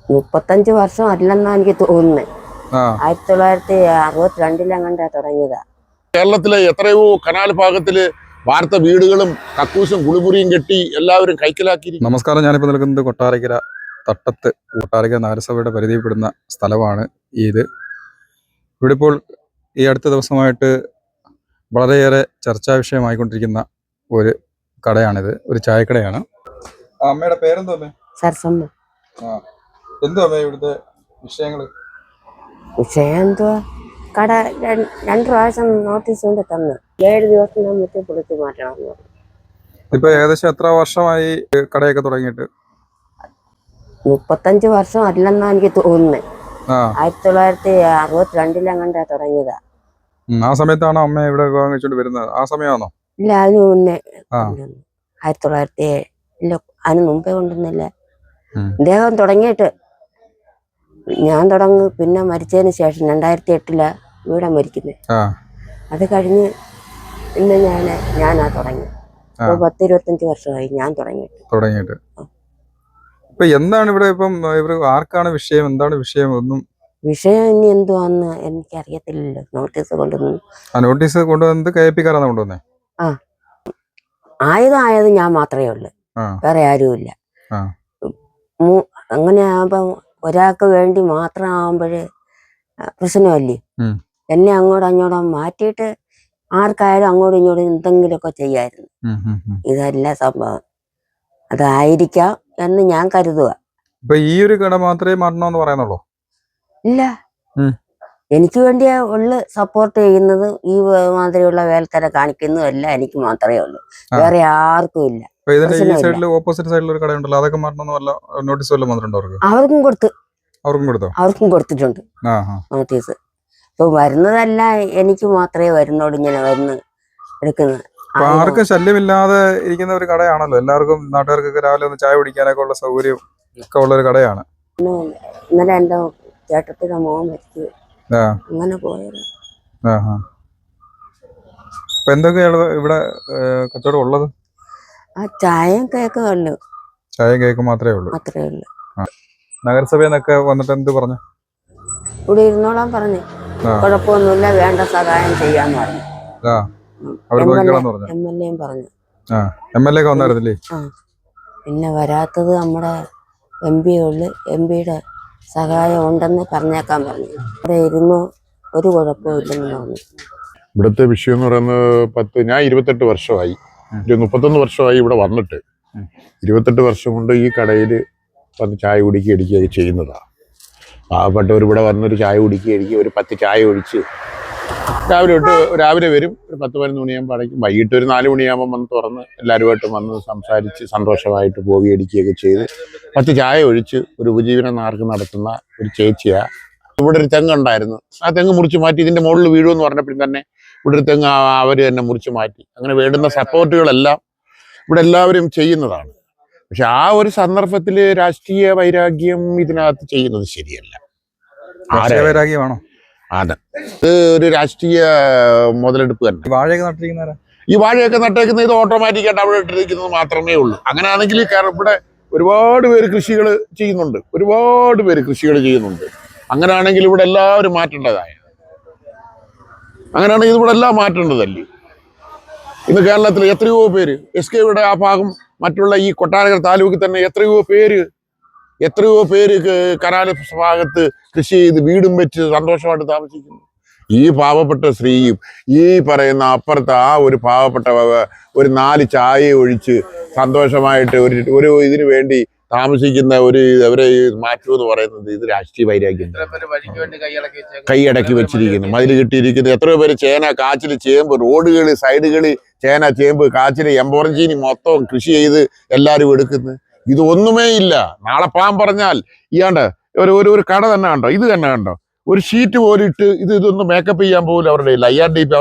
35 വർഷം അല്ലെന്നാ എനിക്ക് തോന്നുന്നത്. 1962 തുടങ്ങിയതാ. കേരളത്തിലെ എത്രയോ കനാൽ ഭാഗത്തില് വാർത്ത വീടുകളും കക്കൂസും കുളിമുറിയും കെട്ടി എല്ലാവരും കൈക്കലാക്കി. നമസ്കാരം, ഞാനിപ്പോൾ നിൽക്കുന്നത് കൊട്ടാരക്കര തട്ടത്ത് കൊട്ടാരക്കര നഗരസഭയുടെ പരിധിയിൽപ്പെടുന്ന സ്ഥലമാണ് ഇത്. ഇവിടെ ഇപ്പോൾ ഈ അടുത്ത ദിവസമായിട്ട് വളരെയേറെ ചർച്ചാ വിഷയമായിക്കൊണ്ടിരിക്കുന്ന ഒരു കടയാണിത്. ഒരു ചായക്കടയാണ്. അമ്മയുടെ പേരെന്തോ? സരസമ്മ. എന്തോ അമ്മ ഇവിടുത്തെ വിഷയങ്ങൾ? വിഷയം എന്തുവാ? കട 2 പ്രാവശ്യം നോട്ടീസ് കൊണ്ട് തന്നു. 7 ദിവസം മുറ്റേ പൊളിച്ച് മാറ്റണം. ഇപ്പൊ ഏകദേശം എത്ര വർഷമായി കടയൊക്കെ തുടങ്ങിയിട്ട്? 35 വർഷം അല്ലെന്നാ എനിക്ക് തോന്നുന്നത്. 1962 തുടങ്ങിയതാ. ആ സമയത്താണോ അമ്മ ഇവിടെ വിവാഹം കഴിച്ചോണ്ട് വരുന്നത്? ആ സമയമാണോ? ഇല്ല, അതിന് മുന്നേ. 1907 അതിന് മുമ്പേ കൊണ്ടുവന്നില്ല. ഇദ്ദേഹം തുടങ്ങിയിട്ട് ഞാൻ തുടങ്ങി. പിന്നെ മരിച്ചതിന് ശേഷം 2008 ഇവിടെ മരിക്കുന്നത്. അത് കഴിഞ്ഞ് പിന്നെ ഞാനാ തുടങ്ങി. 10-25 വർഷമായി ഞാൻ തുടങ്ങിയിട്ട്. ഇപ്പൊ എന്താണ് ഇവിടെ ഇപ്പം ആർക്കാണ് വിഷയം? എന്താണ് വിഷയം? വിഷയം ഇനി എന്തുവാന്ന് എനിക്കറിയത്തില്ലല്ലോ. നോട്ടീസ് കൊണ്ടുവന്നു. നോട്ടീസ് കൊണ്ടുവന്നത് KP-കാരാണ് കൊണ്ടുവന്നേ? ആയത് ഞാൻ മാത്രമേ ഉള്ളൂ, വേറെ ആരുമില്ല. അങ്ങനെ ആകുമ്പോ ഒരാൾക്ക് വേണ്ടി മാത്രം ആവുമ്പോഴേ പ്രശ്നമല്ലേ. എന്നെ അങ്ങോട്ടും മാറ്റിയിട്ട് ആർക്കായാലും അങ്ങോട്ടും ഇങ്ങോട്ടും എന്തെങ്കിലുമൊക്കെ ചെയ്യായിരുന്നു. ഇതല്ല സംഭവം. അതായിരിക്കാം എന്ന് ഞാൻ കരുതുക. ഇപ്പൊ ഈ ഒരു കട മാത്രമേ മാറണമെന്ന് പറയുന്നുള്ളൂ? ഇല്ല, എനിക്ക് വേണ്ടിയാ ഉള്ളു സപ്പോർട്ട് ചെയ്യുന്നത്. ഈ മാതിരിയുള്ള വേൽക്കര കാണിക്കുന്നതും എല്ലാം എനിക്ക് മാത്രമേ ഉള്ളൂ, വേറെ ആർക്കും ഇല്ല. ഓപ്പോസിറ്റ് സൈഡിൽ ഒരു കടയുണ്ടല്ലോ, അതൊക്കെ മാറണമെന്ന് നോട്ടീസ് വല്ലതും വന്നിട്ടുണ്ടോ? അവർക്കും കൊടുത്തിട്ടുണ്ട് നോട്ടീസ്. ഇപ്പൊ വരുന്നതല്ല എനിക്ക് മാത്രമേ വരുന്നോട് ഇങ്ങനെ വന്ന് എടുക്കുന്നത്. ആർക്കും ശല്യമില്ലാതെ ഇരിക്കുന്ന ഒരു കടയാണല്ലോ. എല്ലാവർക്കും നാട്ടുകാർക്കൊക്കെ രാവിലെ ഒന്ന് ചായ കുടിക്കാനൊക്കെ ഉള്ള സൗകര്യം ഒക്കെ ഉള്ള ഒരു കടയാണ്. ഇന്നലെ എന്റെ ചേട്ടത്തിന്റെ മോൻ മരിച്ചു, അങ്ങനെ പോയത്. ഇപ്പൊ എന്തൊക്കെയാണ് ഇവിടെ കച്ചവടം ഉള്ളത്? ചായയും കേക്കും ഉള്ളു. ചായയും കേക്കും മാത്രമേ ഉള്ളൂ? നഗരസഭയെന്നൊക്കെ വന്നിട്ട് എന്ത് പറഞ്ഞു? ഇവിടെ ഇരുന്നോളാൻ പറഞ്ഞു. കുഴപ്പമൊന്നുമില്ല, വേണ്ട സഹായം ചെയ്യാന്ന് പറഞ്ഞു. MLA പറഞ്ഞു. MLA ഒക്കെ വന്നായിരുന്നില്ലേ? പിന്നെ വരാത്തത് നമ്മുടെ MP ഉള്ളു. MP-യുടെ സഹായം ഉണ്ടെന്ന് പറഞ്ഞേക്കാൻ പറഞ്ഞു. ഇവിടെ ഇരുന്ന് ഒരു കുഴപ്പമില്ലെന്ന് പറഞ്ഞു. ഇവിടുത്തെ വിഷയം എന്ന് പറയുന്നത് ഞാൻ 28 വർഷമായി, 31 വർഷമായി ഇവിടെ വന്നിട്ട്. 28 വർഷം കൊണ്ട് ഈ കടയിൽ വന്ന് ചായ കുടിക്കുകയൊക്കെ ചെയ്യുന്നതാണ്. പാവപ്പെട്ടവർ ഇവിടെ വന്നൊരു ചായ കുടിക്കുകയൊക്കെ ഒരു 10 ചായ ഒഴിച്ച് രാവിലെ വരും. ഒരു 10-11 മണിയാകുമ്പോൾ അടയ്ക്കും. വൈകിട്ട് ഒരു 4 മണിയാകുമ്പോൾ വന്ന് തുറന്ന് എല്ലാവരുമായിട്ടും വന്ന് സംസാരിച്ച് സന്തോഷമായിട്ട് പോവുകയൊക്കെ ചെയ്ത് 10 ചായ ഒഴിച്ച് ഒരു ഉപജീവന മാർഗം നടത്തുന്ന ഒരു ചേച്ചിയാ. ഇവിടെ ഒരു തെങ്ങുണ്ടായിരുന്നു, ആ തെങ്ങ് മുറിച്ച് മാറ്റി. ഇതിന്റെ മുകളിൽ വീഴുമെന്ന് പറഞ്ഞപ്പോഴും തന്നെ ഇവിടെ ഒരു തെങ്ങ് അവർ തന്നെ മുറിച്ച് മാറ്റി. അങ്ങനെ വേണ്ടുന്ന സപ്പോർട്ടുകളെല്ലാം ഇവിടെ എല്ലാവരും ചെയ്യുന്നതാണ്. പക്ഷെ ആ ഒരു സന്ദർഭത്തിൽ രാഷ്ട്രീയ വൈരാഗ്യം ഇതിനകത്ത് ചെയ്യുന്നത് ശരിയല്ല. വൈരാഗ്യമാണോ? അതെ, ഇത് ഒരു രാഷ്ട്രീയ മുതലെടുപ്പ് തന്നെ. ഈ വാഴയൊക്കെ നട്ടേക്കുന്നത് ഇത് ഓട്ടോമാറ്റിക്കായിട്ട് അവിടെ ഇട്ടിരിക്കുന്നത് മാത്രമേ ഉള്ളൂ. അങ്ങനെയാണെങ്കിൽ ഇവിടെ ഒരുപാട് പേര് കൃഷികൾ ചെയ്യുന്നുണ്ട്. അങ്ങനെയാണെങ്കിൽ ഇവിടെ എല്ലാവരും മാറ്റേണ്ടതായ. അങ്ങനെയാണെങ്കിൽ ഇവിടെ എല്ലാം മാറ്റേണ്ടതല്ലേ. ഇന്ന് കേരളത്തിൽ എത്രയോ പേര് SK-യുടെ ആ ഭാഗം, മറ്റുള്ള ഈ കൊട്ടാരക്കര താലൂക്കിൽ തന്നെ എത്രയോ പേര് കനാല് ഭാഗത്ത് കൃഷി ചെയ്ത് വീടും വെച്ച് സന്തോഷമായിട്ട് താമസിക്കുന്നു. ഈ പാവപ്പെട്ട സ്ത്രീയും ഈ പറയുന്ന അപ്പുറത്ത് ആ ഒരു പാവപ്പെട്ട ഒരു 4 ചായ ഒഴിച്ച് സന്തോഷമായിട്ട് ഒരു ഇതിനു വേണ്ടി താമസിക്കുന്ന അവരെ മാറ്റുമെന്ന് പറയുന്നത് ഇത് രാഷ്ട്രീയ വൈരാഗ്യം. കൈയടക്കി വെച്ചിരിക്കുന്നു, മതിൽ കിട്ടിയിരിക്കുന്നു. എത്രയോ പേര് ചേന, കാച്ചിൽ, ചേമ്പ്, റോഡുകളിൽ സൈഡുകളിൽ ചേന, ചേമ്പ്, കാച്ചിൽ, എമ്പോറഞ്ചീനി മൊത്തം കൃഷി ചെയ്ത് എല്ലാവരും എടുക്കുന്നു. ഇതൊന്നുമേ ഇല്ല. നാളെ പാൻ പറഞ്ഞാൽ ഇയാണ്ട് ഒരു കട തന്നെ കണ്ടോ, ഇത് തന്നെ കണ്ടോ, ഒരു ഷീറ്റ് പോലും ഇട്ട് ഇതൊന്നും മേക്കപ്പ് ചെയ്യാൻ പോലും അവരുടെ ഇല്ല. IRDP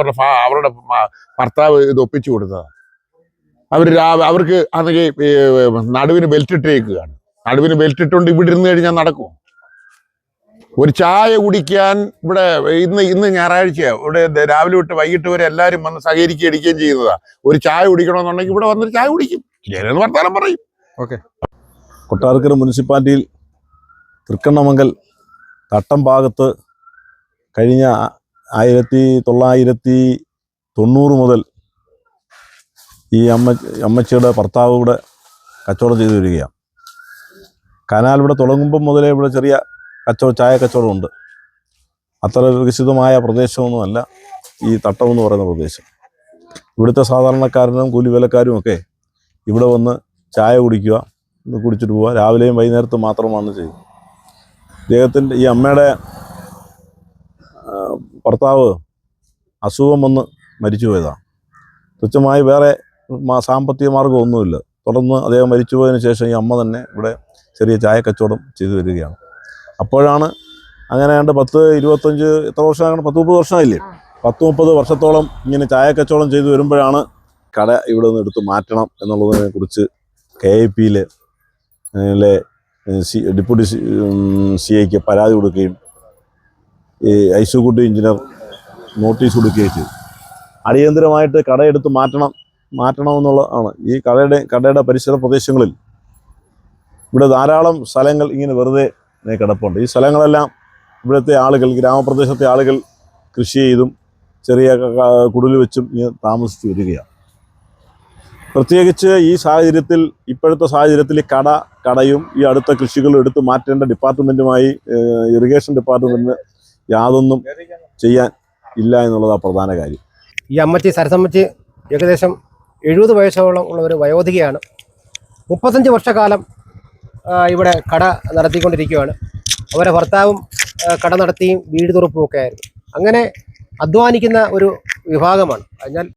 അവരുടെ ഭർത്താവ് ഇത് ഒപ്പിച്ചു കൊടുത്തതാണ്. അവർക്ക് അന്നെങ്കിൽ നടുവിന് ബെൽറ്റ് ഇട്ടേക്കുകയാണ്. നടുവിന് ബെൽറ്റ് ഇട്ടുകൊണ്ട് ഇവിടെ ഇരുന്ന് കഴിഞ്ഞാൽ നടക്കും. ഒരു ചായ കുടിക്കാൻ ഇവിടെ ഇന്ന് ഞായറാഴ്ചയാണ്. ഇവിടെ രാവിലെ തൊട്ട് വൈകിട്ട് വരെ എല്ലാവരും വന്ന് സഹകരിക്കുകയും ചെയ്യുന്നതാണ്. ഒരു ചായ കുടിക്കണമെന്നുണ്ടെങ്കിൽ ഇവിടെ വന്നൊരു ചായ കുടിക്കും, ചിലരെന്ന് വർത്താനം പറയും. കൊട്ടാരക്കര മുനിസിപ്പാലിറ്റിയിൽ തൃക്കണ്ണമംഗൽ തട്ടം ഭാഗത്ത് കഴിഞ്ഞ 1990 മുതൽ ഈ അമ്മച്ചിയുടെ ഭർത്താവ് ഇവിടെ കച്ചവടം ചെയ്തു വരികയാണ്. കനാൽ ഇവിടെ തുടങ്ങുമ്പം മുതലേ ഇവിടെ ചെറിയ ചായ കച്ചവടമുണ്ട്. അത്ര വികസിതമായ പ്രദേശമൊന്നുമല്ല ഈ തട്ടം എന്ന് പറയുന്ന പ്രദേശം. ഇവിടുത്തെ സാധാരണക്കാരനും കൂലിവേലക്കാരും ഒക്കെ ഇവിടെ വന്ന് ചായ കുടിക്കുക, കുടിച്ചിട്ട് പോവുക. രാവിലെയും വൈകുന്നേരത്തും മാത്രമാണ് ചെയ്യുന്നത്. അദ്ദേഹത്തിൻ്റെ ഈ അമ്മയുടെ ഭർത്താവ് അസുഖം വന്ന് മരിച്ചു പോയതാണ്. തുച്ഛമായി വേറെ സാമ്പത്തിക മാർഗ്ഗമൊന്നുമില്ല. തുടർന്ന് അദ്ദേഹം മരിച്ചുപോയതിന് ശേഷം ഈ അമ്മ തന്നെ ഇവിടെ ചെറിയ ചായ കച്ചവടം ചെയ്തു വരികയാണ്. അപ്പോഴാണ് അങ്ങനെ 10-25 എത്ര വർഷമാണ്, 10-30 വർഷമായില്ലേ, 10-30 വർഷത്തോളം ഇങ്ങനെ ചായ കച്ചവടം ചെയ്തു വരുമ്പോഴാണ് കട ഇവിടെ നിന്ന് എടുത്ത് മാറ്റണം എന്നുള്ളതിനെ കുറിച്ച് KIPയിലെ ഡെപ്യൂട്ടി CIക്ക് പരാതി കൊടുക്കുകയും ഈ ഐസുകുട്ടി എഞ്ചിനീയർ നോട്ടീസ് കൊടുക്കുകയും ചെയ്തു. അടിയന്തരമായിട്ട് കട എടുത്ത് മാറ്റണമെന്നുള്ളതാണ്. ഈ കടയുടെ പരിസര പ്രദേശങ്ങളിൽ ഇവിടെ ധാരാളം സ്ഥലങ്ങൾ ഇങ്ങനെ വെറുതെ കിടപ്പുണ്ട്. ഈ സ്ഥലങ്ങളെല്ലാം ഇവിടുത്തെ ആളുകൾ, ഗ്രാമപ്രദേശത്തെ ആളുകൾ കൃഷി ചെയ്തും ചെറിയ കുടിൽ വെച്ചും ഇങ്ങനെ താമസിച്ചു വരികയാണ്. പ്രത്യേകിച്ച് ഈ സാഹചര്യത്തിൽ, ഇപ്പോഴത്തെ സാഹചര്യത്തിൽ ഈ കടയും ഈ അടുത്ത കൃഷികളും എടുത്ത് മാറ്റേണ്ട ഡിപ്പാർട്ട്മെൻറ്റുമായി ഇറിഗേഷൻ ഡിപ്പാർട്ട്മെൻറ്റിന് യാതൊന്നും ചെയ്യാൻ ഇല്ല എന്നുള്ളതാണ് പ്രധാന കാര്യം. ഈ അമ്മച്ചി സരസമ്മച്ചി ഏകദേശം 70 വയസ്സോളം ഉള്ള ഒരു വയോധികയാണ്. 35 വർഷക്കാലം ഇവിടെ കട നടത്തിക്കൊണ്ടിരിക്കുകയാണ്. അവരെ ഭർത്താവും കട നടത്തിയും വീട് തുറപ്പും ഒക്കെ ആയിരുന്നു. അങ്ങനെ അധ്വാനിക്കുന്ന ഒരു വിഭാഗമാണ്. അതിനാൽ